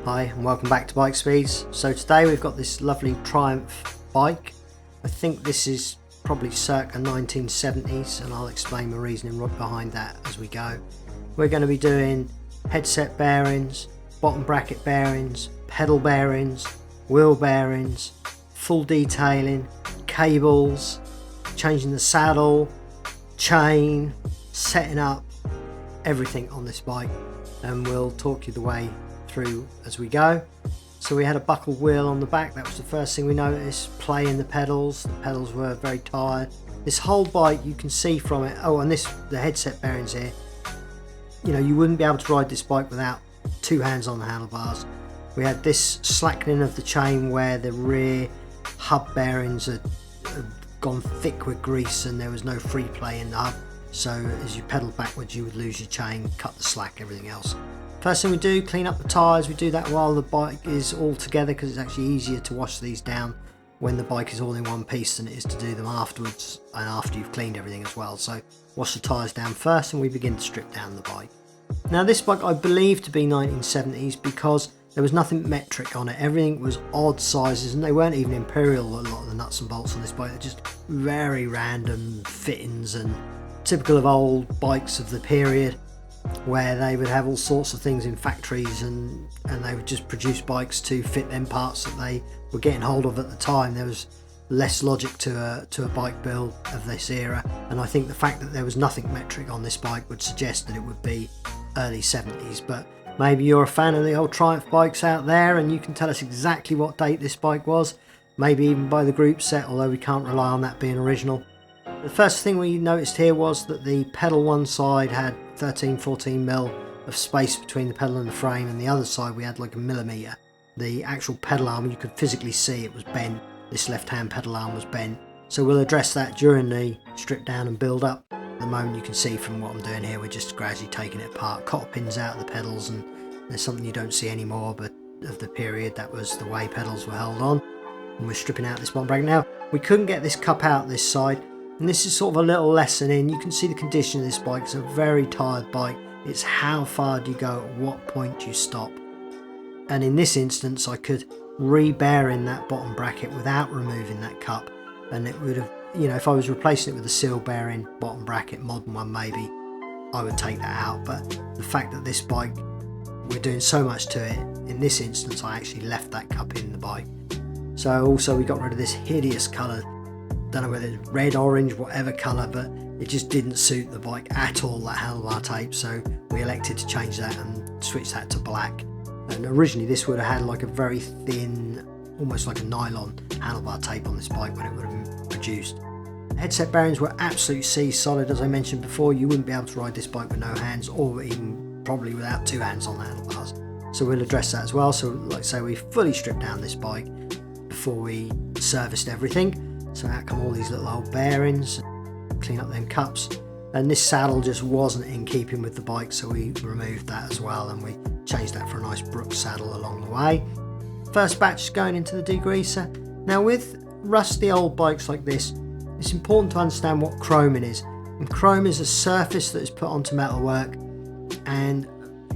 Hi and welcome back to Bike Speeds. So today we've got this lovely Triumph bike. I think this is probably circa 1970s and I'll explain the reasoning behind that as we go. We're going to be doing headset bearings, bottom bracket bearings, pedal bearings, wheel bearings, full detailing, cables, changing the saddle, chain, setting up, everything on this bike, and we'll talk you the way through as we go. So we had a buckled wheel on the back. That was the first thing we noticed. Play in the pedals were very tired. This whole bike, you can see from it, and the headset bearings here, you know, you wouldn't be able to ride this bike without two hands on the handlebars. We had this slackening of the chain where the rear hub bearings had gone thick with grease and there was no free play in the hub, so as you pedal backwards you would lose your chain, cut the slack, everything else. First thing we do, clean up the tyres. We do that while the bike is all together because it's actually easier to wash these down when the bike is all in one piece than it is to do them afterwards and after you've cleaned everything as well. So wash the tyres down first and we begin to strip down the bike. Now this bike I believe to be 1970s because there was nothing metric on it. Everything was odd sizes and they weren't even imperial, a lot of the nuts and bolts on this bike. They're just very random fittings and typical of old bikes of the period, where they would have all sorts of things in factories and they would just produce bikes to fit them parts that they were getting hold of at the time. There was less logic to a bike build of this era, and I think the fact that there was nothing metric on this bike would suggest that it would be early 70s. But maybe you're a fan of the old Triumph bikes out there and you can tell us exactly what date this bike was, maybe even by the group set, although we can't rely on that being original. The first thing we noticed here was that the pedal one side had 13-14mm of space between the pedal and the frame, and the other side we had like a millimetre. The actual pedal arm, you could physically see it was bent. This left hand pedal arm was bent, so we'll address that during the strip down and build up. At the moment you can see from what I'm doing here, we're just gradually taking it apart, cotter pins out of the pedals, and there's something you don't see anymore, but of the period that was the way pedals were held on. And we're stripping out this bottom bracket. Now we couldn't get this cup out this side, and this is sort of a little lesson in, you can see the condition of this bike. It's a very tired bike. It's how far do you go, at what point do you stop. And in this instance I could re-bearing that bottom bracket without removing that cup, and it would have, you know, if I was replacing it with a seal bearing bottom bracket, modern one maybe, I would take that out. But the fact that this bike, we're doing so much to it, in this instance I actually left that cup in the bike. So also we got rid of this hideous colour, don't know whether it's red, orange, whatever colour, but it just didn't suit the bike at all, that handlebar tape, so we elected to change that and switch that to black. And originally this would have had like a very thin, almost like a nylon handlebar tape on this bike when it would have been produced. Headset bearings were absolute sea solid, as I mentioned before. You wouldn't be able to ride this bike with no hands, or even probably without two hands on the handlebars, so we'll address that as well. So like I say, we fully stripped down this bike before we serviced everything. So out come all these little old bearings, clean up them cups, and this saddle just wasn't in keeping with the bike, so we removed that as well and we changed that for a nice Brooks saddle along the way. First batch is going into the degreaser. Now with rusty old bikes like this, it's important to understand what chroming is. And chrome is a surface that is put onto metalwork and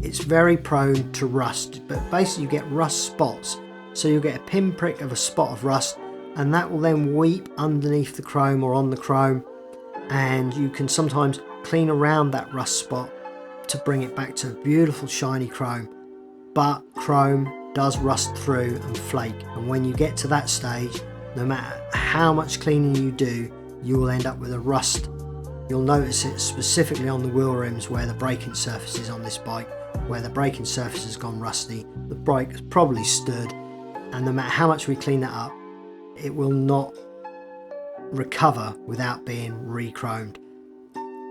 it's very prone to rust, but basically you get rust spots. So you'll get a pinprick of a spot of rust, and that will then weep underneath the chrome or on the chrome, and you can sometimes clean around that rust spot to bring it back to beautiful shiny chrome. But chrome does rust through and flake, and when you get to that stage, no matter how much cleaning you do, you will end up with a rust. You'll notice it specifically on the wheel rims where the braking surface is on this bike. Where the braking surface has gone rusty, the bike has probably stood, and no matter how much we clean that up, it will not recover without being re-chromed.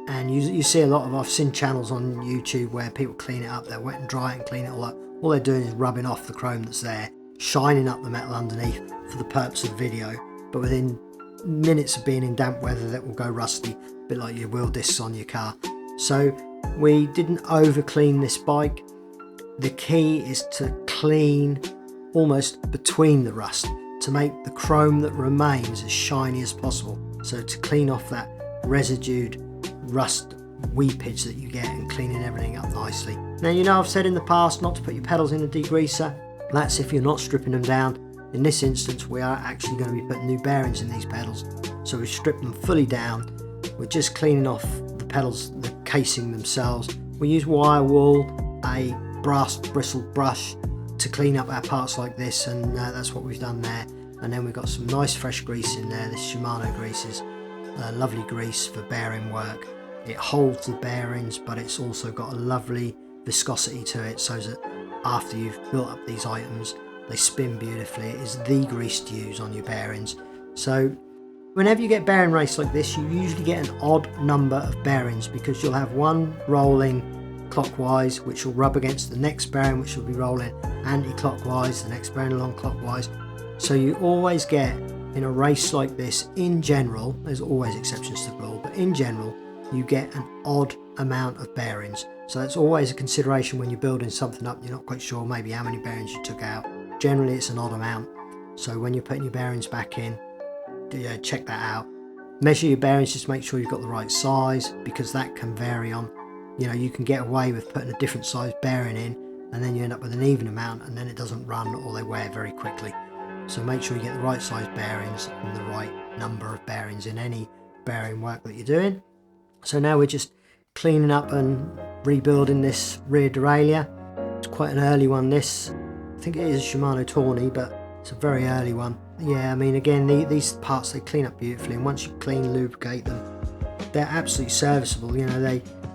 And you see a lot of, I've seen channels on YouTube where people clean it up, they're wet and dry and clean it all up. All they're doing is rubbing off the chrome that's there, shining up the metal underneath for the purpose of video, but within minutes of being in damp weather that will go rusty, a bit like your wheel discs on your car. So we didn't over clean this bike. The key is to clean almost between the rust, to make the chrome that remains as shiny as possible. So to clean off that residued rust weepage that you get and cleaning everything up nicely. Now, you know, I've said in the past not to put your pedals in a degreaser. That's if you're not stripping them down. In this instance, we are actually going to be putting new bearings in these pedals. So we strip them fully down. We're just cleaning off the pedals, the casing themselves. We use wire wool, a brass bristle brush to clean up our parts like this, and that's what we've done there. And then we've got some nice fresh grease in there. This Shimano grease is lovely grease for bearing work. It holds the bearings, but it's also got a lovely viscosity to it, so that after you've built up these items, they spin beautifully. It is the grease to use on your bearings. So whenever you get bearing race like this, you usually get an odd number of bearings, because you'll have one rolling clockwise, which will rub against the next bearing, which will be rolling anti-clockwise, the next bearing along clockwise. So you always get, in a race like this, in general, there's always exceptions to the rule, but in general, you get an odd amount of bearings. So that's always a consideration when you're building something up. You're not quite sure maybe how many bearings you took out. Generally it's an odd amount. So when you're putting your bearings back in, check that out. Measure your bearings, just make sure you've got the right size, because that can vary on, you can get away with putting a different size bearing in, and then you end up with an even amount, and then it doesn't run, or they wear very quickly. So make sure you get the right size bearings and the right number of bearings in any bearing work that you're doing. So now we're just cleaning up and rebuilding this rear derailleur. It's quite an early one, this. I think it is a Shimano Tawny, but it's a very early one. Yeah, I mean, again, these parts, they clean up beautifully, and once you clean, lubricate them, they're absolutely serviceable.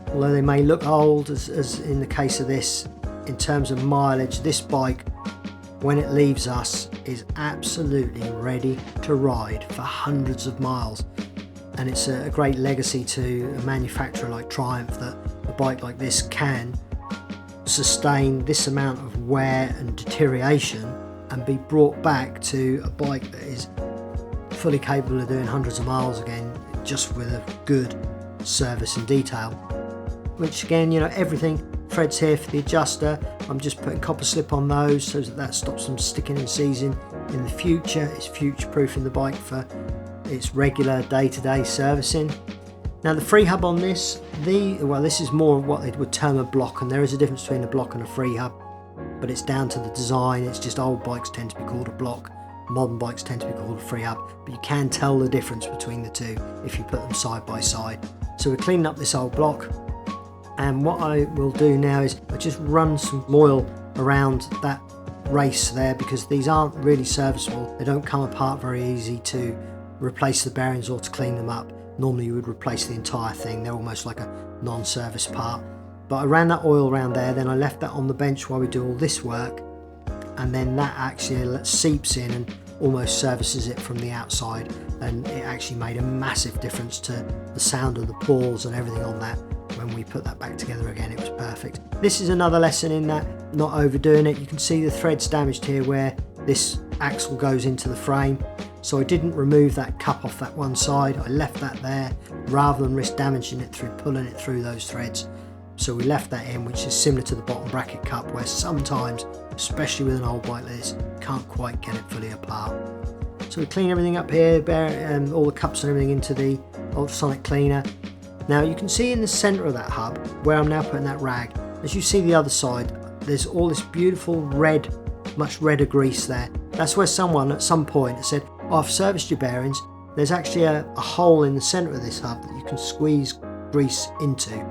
Although they may look old, as in the case of this, in terms of mileage, this bike, when it leaves us, is absolutely ready to ride for hundreds of miles. And it's a great legacy to a manufacturer like Triumph, that a bike like this can sustain this amount of wear and deterioration and be brought back to a bike that is fully capable of doing hundreds of miles again, just with a good service and detail. Which again, everything, threads here for the adjuster. I'm just putting copper slip on those so that stops them sticking and seizing in the future. It's future proofing the bike for its regular day-to-day servicing. Now the free hub on this, this is more of what they would term a block, and there is a difference between a block and a free hub, but it's down to the design. It's just old bikes tend to be called a block, modern bikes tend to be called a free hub, but you can tell the difference between the two if you put them side by side. So we're cleaning up this old block, and what I will do now is I just run some oil around that race there, because these aren't really serviceable. They don't come apart very easy to replace the bearings or to clean them up. Normally you would replace the entire thing. They're almost like a non-service part. But I ran that oil around there, then I left that on the bench while we do all this work, and then that actually seeps in and almost services it from the outside, and it actually made a massive difference to the sound of the pulls and everything on that. When we put that back together again, it was perfect. This is another lesson in that, not overdoing it. You can see the threads damaged here where this axle goes into the frame. So I didn't remove that cup off that one side. I left that there rather than risk damaging it through pulling it through those threads. So we left that in, which is similar to the bottom bracket cup, where sometimes, especially with an old bike like this, you can't quite get it fully apart. So we clean everything up here, all the cups and everything into the ultrasonic cleaner. Now you can see in the centre of that hub, where I'm now putting that rag, as you see the other side, there's all this beautiful red, much redder grease there. That's where someone at some point said, oh, I've serviced your bearings. There's actually a hole in the centre of this hub that you can squeeze grease into.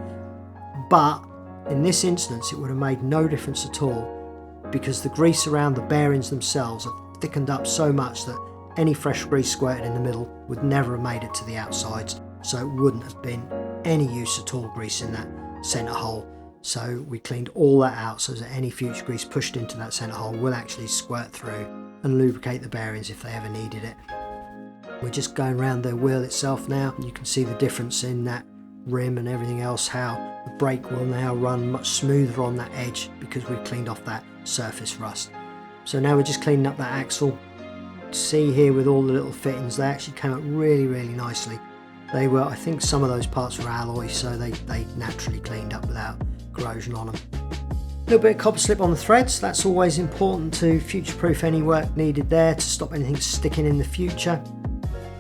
But in this instance, it would have made no difference at all, because the grease around the bearings themselves have thickened up so much that any fresh grease squirted in the middle would never have made it to the outsides. So it wouldn't have been any use at all grease in that centre hole. So we cleaned all that out so that any future grease pushed into that centre hole will actually squirt through and lubricate the bearings if they ever needed it. We're just going around the wheel itself now. You can see the difference in that rim and everything else, how the brake will now run much smoother on that edge because we've cleaned off that surface rust. So now we're just cleaning up that axle. See here with all the little fittings, they actually came out really nicely. They were, I think some of those parts were alloy, so they naturally cleaned up without corrosion on them. A little bit of copper slip on the threads, that's always important to future-proof any work needed there to stop anything sticking in the future.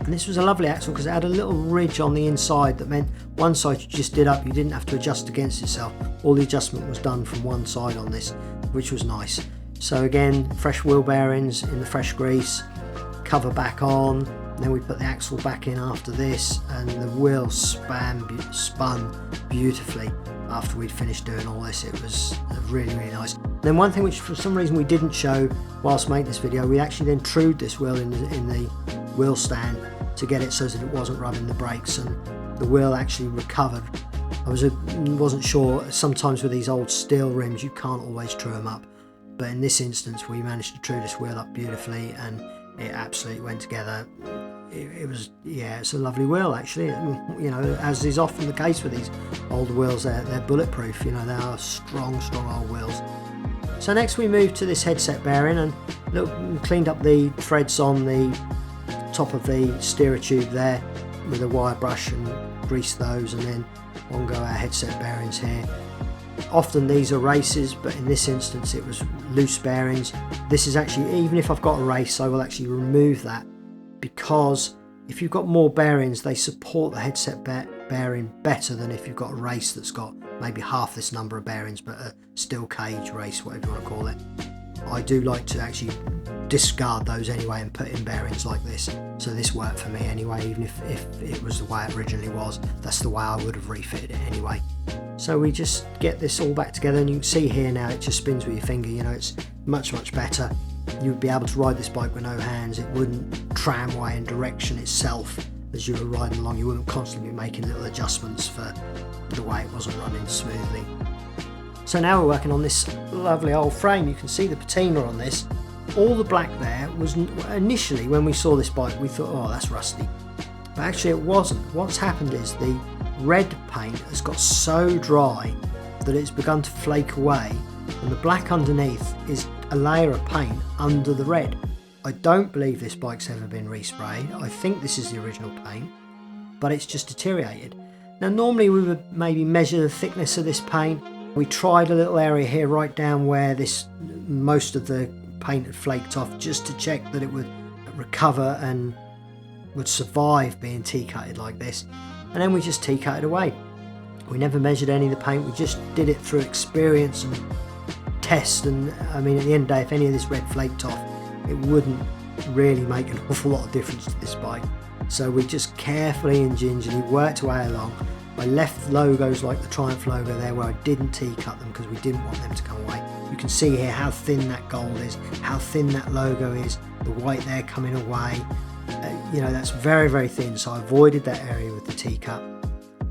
And this was a lovely axle because it had a little ridge on the inside that meant one side you just did up, you didn't have to adjust against itself. All the adjustment was done from one side on this, which was nice. So again, fresh wheel bearings in the fresh grease, cover back on, then we put the axle back in after this, and the wheel spun beautifully after we'd finished doing all this. It was really nice. Then one thing which for some reason we didn't show whilst making this video, we actually then trued this wheel in the wheel stand to get it so that it wasn't rubbing the brakes, and the wheel actually recovered. I wasn't sure, sometimes with these old steel rims you can't always true them up, but in this instance we managed to true this wheel up beautifully and it absolutely went together. It was, yeah, it's a lovely wheel actually. You know, as is often the case with these old wheels, they're bulletproof, you know, they are strong old wheels. So next we moved to this headset bearing and cleaned up the threads on the top of the steerer tube there with a wire brush and greased those, and then on go our headset bearings here. Often these are races, but in this instance it was loose bearings. This is actually, even if I've got a race, I will actually remove that, because if you've got more bearings they support the headset bearing better than if you've got a race that's got maybe half this number of bearings, but a steel cage race, whatever you want to call it. I do like to actually discard those anyway and put in bearings like this. So this worked for me anyway, even if it was the way it originally was, that's the way I would have refitted it anyway. So we just get this all back together, and you can see here now it just spins with your finger, you know, it's much better. You would be able to ride this bike with no hands. It wouldn't tramway in direction itself as you were riding along. You wouldn't constantly be making little adjustments for the way it wasn't running smoothly. So now we're working on this lovely old frame. You can see the patina on this. All the black there was initially, when we saw this bike, we thought, oh, that's rusty. But actually it wasn't. What's happened is the red paint has got so dry that it's begun to flake away, and the black underneath is a layer of paint under the red. I don't believe this bike's ever been resprayed. I think this is the original paint, but it's just deteriorated. Now normally we would maybe measure the thickness of this paint. We tried a little area here right down where most of the paint had flaked off, just to check that it would recover and would survive being tea-coated like this, and then we just tea-coated away. We never measured any of the paint, we just did it through experience and test, and I mean at the end of the day, if any of this red flaked off, it wouldn't really make an awful lot of difference to this bike. So we just carefully and gingerly worked our way along. I left logos like the Triumph logo there where I didn't tea-cut them because we didn't want them to come away. You can see here how thin that gold is, how thin that logo is, the white there coming away. You know, that's very thin, so I avoided that area with the tea-cut,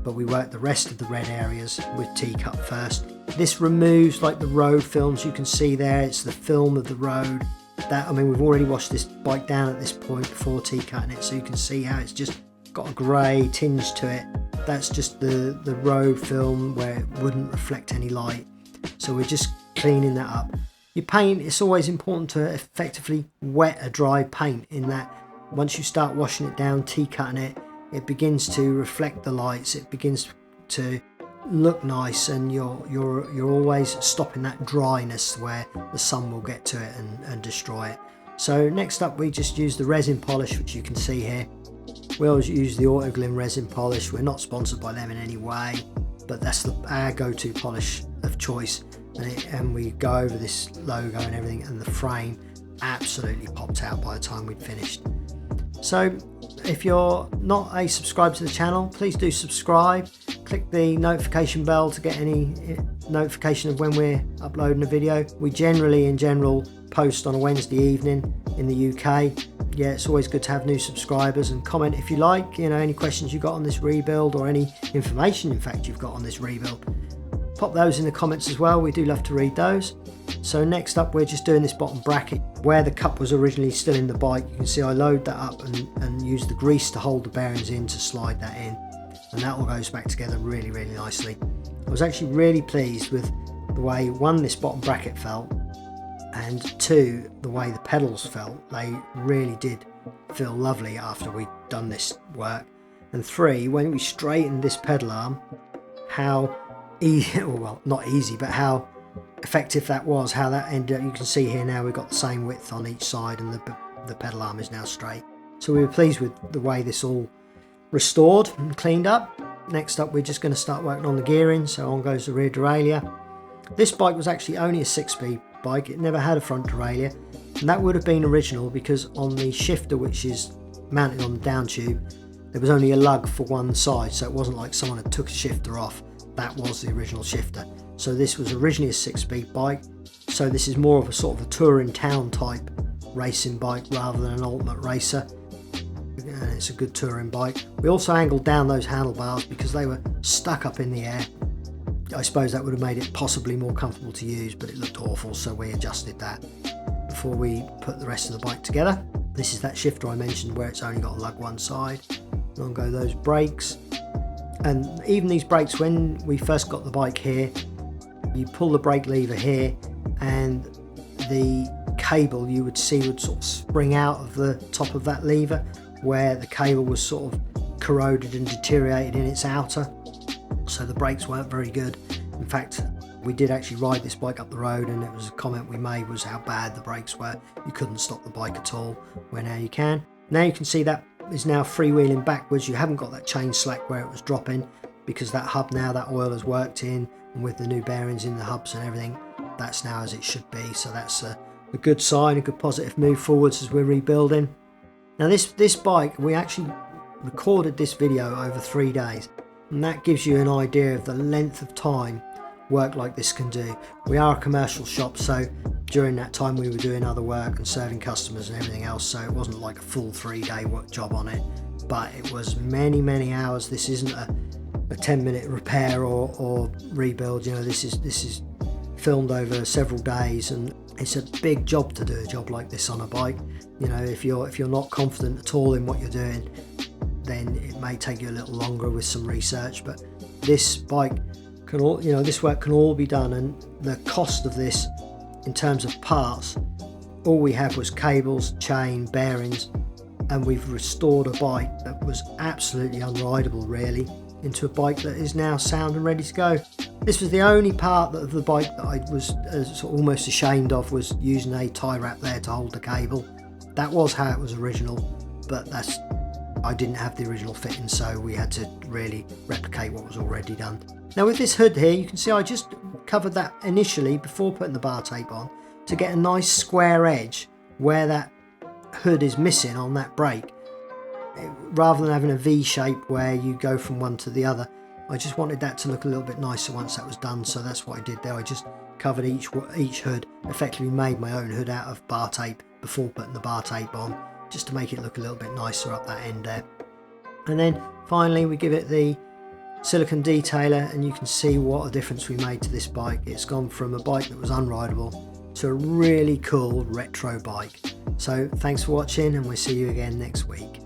but we worked the rest of the red areas with tea-cut first. This removes like the road films, you can see there, it's the film of the road. That, I mean, we've already washed this bike down at this point before tea-cutting it, so you can see how it's just got a grey tinge to it. That's just the road film where it wouldn't reflect any light, so we're just cleaning that up. Your paint, it's always important to effectively wet a dry paint, in that once you start washing it down, tea-cutting it, it begins to reflect the lights, it begins to look nice, and you're always stopping that dryness where the sun will get to it and destroy it. So next up we just use the resin polish, which you can see here. We always use the Autoglym resin polish. We're not sponsored by them in any way, but that's our go-to polish of choice, and we go over this logo and everything, and the frame absolutely popped out by the time we'd finished. So if you're not a subscriber to the channel, please do subscribe. Click the notification bell to get any notification of when we're uploading a video. We generally, in general, post on a Wednesday evening in the UK. Yeah, it's always good to have new subscribers, and comment if you like, you know, any questions you got on this rebuild, or any information in fact you've got on this rebuild. Pop those in the comments as well, we do love to read those. So next up we're just doing this bottom bracket where the cup was originally still in the bike. You can see I load that up and use the grease to hold the bearings in to slide that in, and that all goes back together really nicely. I was actually really pleased with the way, one, this bottom bracket felt, and two, the way the pedals felt. They really did feel lovely after we'd done this work. And three, when we straightened this pedal arm, how easy, well not easy, but how effective that was, how that ended up. You can see here now we've got the same width on each side, and the pedal arm is now straight. So we were pleased with the way this all restored and cleaned up. Next up we're just going to start working on the gearing, so on goes the rear derailleur. This bike was actually only a 6-speed bike, it never had a front derailleur, and that would have been original because on the shifter, which is mounted on the down tube, there was only a lug for one side, so it wasn't like someone had took a shifter off. That was the original shifter. So this was originally a 6-speed bike, so this is more of a sort of a touring town type racing bike rather than an ultimate racer, and it's a good touring bike. We also angled down those handlebars because they were stuck up in the air. I suppose that would have made it possibly more comfortable to use, but it looked awful, so we adjusted that before we put the rest of the bike together. This is that shifter I mentioned where it's only got a lug one side. On go those brakes, and even these brakes, when we first got the bike here, you pull the brake lever here and the cable you would see would sort of spring out of the top of that lever, where the cable was sort of corroded and deteriorated in its outer, so the brakes weren't very good. In fact, we did actually ride this bike up the road, and it was a comment we made was how bad the brakes were. You couldn't stop the bike at all, where now you can. Now you can see that is now freewheeling backwards. You haven't got that chain slack where it was dropping, because that hub now, that oil has worked in, and with the new bearings in the hubs and everything, that's now as it should be. So that's a good sign, a good positive move forwards as we're rebuilding. Now this bike, we actually recorded this video over 3 days, and that gives you an idea of the length of time work like this can do. We are a commercial shop, so during that time we were doing other work and serving customers and everything else, so it wasn't like a full 3-day work job on it, but it was many hours. This isn't a 10-minute repair or rebuild, you know, this is filmed over several days, and it's a big job to do a job like this on a bike. You know, if you're not confident at all in what you're doing, then it may take you a little longer with some research, but this bike can all, you know, this work can all be done. And the cost of this in terms of parts, all we had was cables, chain, bearings, and we've restored a bike that was absolutely unrideable really into a bike that is now sound and ready to go. This was the only part of the bike that I was almost ashamed of, was using a tie wrap there to hold the cable. That was how it was original, but I didn't have the original fitting, so we had to really replicate what was already done. Now with this hood here, you can see I just covered that initially before putting the bar tape on to get a nice square edge where that hood is missing on that brake. Rather than having a V shape where you go from one to the other, I just wanted that to look a little bit nicer once that was done, so that's what I did there. I just covered each hood, effectively made my own hood out of bar tape before putting the bar tape on, just to make it look a little bit nicer up that end there. And then finally we give it the silicone detailer, and you can see what a difference we made to this bike. It's gone from a bike that was unrideable to a really cool retro bike. So thanks for watching, and we'll see you again next week.